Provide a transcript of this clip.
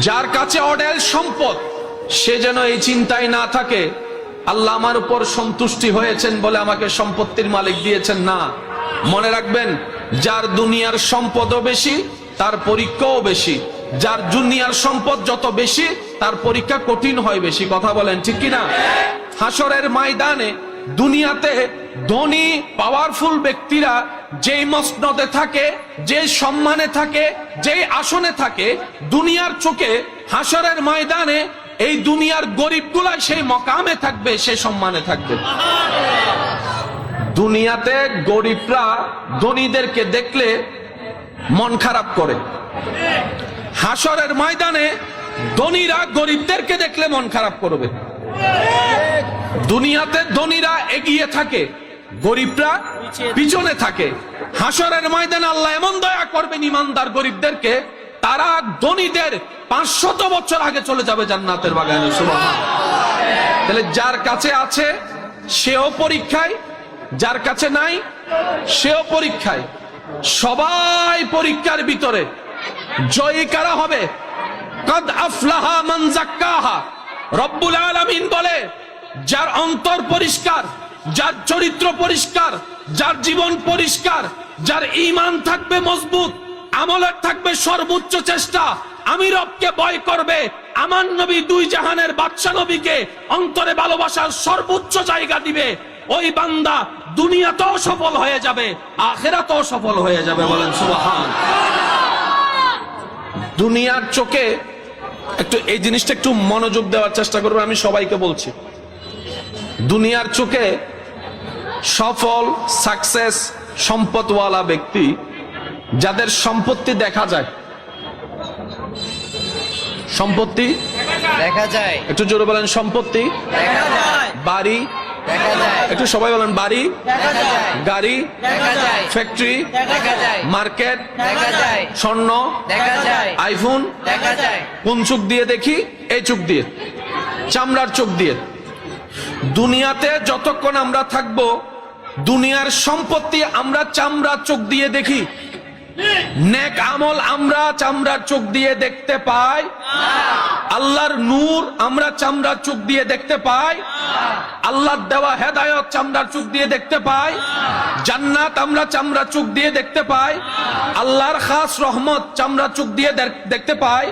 যার কাছে অঢেল সম্পদ সে যেন এই চিন্তায় না থাকে আল্লাহ আমার উপর সন্তুষ্টি হয়েছেন বলে আমাকে সম্পত্তির মালিক দিয়েছেন। না, মনে রাখবেন, যার দুনিয়ার সম্পদও বেশি তার পরীক্ষাও বেশি। যার দুনিয়ার সম্পদ যত বেশি তার পরীক্ষা কঠিন হয় বেশি। কথা বলেন ঠিক কিনা? হাসরের ময়দানে দুনিয়াতে ধনী পাওয়ারফুল ব্যক্তিরা যেই মসনদে থাকে, যে সম্মানে থাকে, যেই আসনে থাকে, দুনিয়ার চোখে হাসরের ময়দানে এই দুনিয়ার গরিবগুলা সেই মকামে থাকবে, সেই সম্মানে থাকবে। দুনিয়াতে গরিবরা ধনীদেরকে দেখলে মন খারাপ করে, হাসরের ময়দানে ধনীরা গরিবদেরকে দেখলে মন খারাপ করবে। দুনিয়াতে ধনীরা এগিয়ে থাকে, গরিবরা পিছনে থাকে। হাসরের ময়দানে আল্লাহ এমন দয়া করবেন ইমানদার গরিবদেরকে, তারা ধনীদের 500 বছর আগে চলে যাবে জান্নাতের বাগানে। সুবহানাল্লাহ। তাহলে যার কাছে আছে সেও পরীক্ষায়, যার কাছে নাই সেও পরীক্ষায়। সবাই পরীক্ষার ভিতরে। জয়ী কারা হবে? কদ আফলাহা মান যাক্কাহা। রব্বুল আলামিন বলে, যার অন্তর পরিষ্কার, যার চরিত্র পরিষ্কার, যার জীবন পরিষ্কার, যার ঈমান থাকবে মজবুত, আমলের থাকবে সর্বোচ্চ চেষ্টা, আমি রবকে ভয় করবে, আমার নবী দুই জাহানের বাদশা নবীকে অন্তরে ভালোবাসার সর্বোচ্চ জায়গা দিবে, ওই বান্দা দুনিয়াতেও সফল হয়ে যাবে, আখিরাতেও সফল হয়ে যাবে। বলেন সুবহান। দুনিয়ার চোখে একটু এই জিনিসটা একটু মনোযোগ দেওয়ার চেষ্টা করবো, আমি সবাইকে বলছি। দুনিয়ার চোখে সফল, সাকসেস, সম্পদওয়ালা ব্যক্তি, যাদের সম্পত্তি দেখা যায়, সম্পত্তি দেখা যায়, একটু জোরে বলেন, সম্পত্তি দেখা যায়, বাড়ি দেখা যায়, একটু সবাই বলেন, বাড়ি, দেখা যায়, গাড়ি, দেখা যায়, ফ্যাক্টরি, দেখা যায়, মার্কেট, দেখা যায়, স্বর্ণ, দেখা যায়, আইফোন। দেখা যায়। কোন চোখ দিয়ে দেখি? এই চোখ দিয়ে, চামড়ার চোখ দিয়ে। দুনিয়াতে যতক্ষণ আমরা থাকব দুনিয়ার সম্পত্তি আমরা চামড়ার চোখ দিয়ে দেখি, নেক আমল আমরা চামড়ার চোখ দিয়ে দেখতে পাই, আল্লাহর নূর আমরা চামড়ার চোখ দিয়ে দেখতে পাই, আল্লাহর দেওয়া হেদায়েত চামড়ার চোখ দিয়ে দেখতে পাই, জান্নাত আমরা চামড়ার চোখ দিয়ে দেখতে পাই, আল্লাহর খাস রহমত চামড়ার চোখ দিয়ে দেখতে পাই।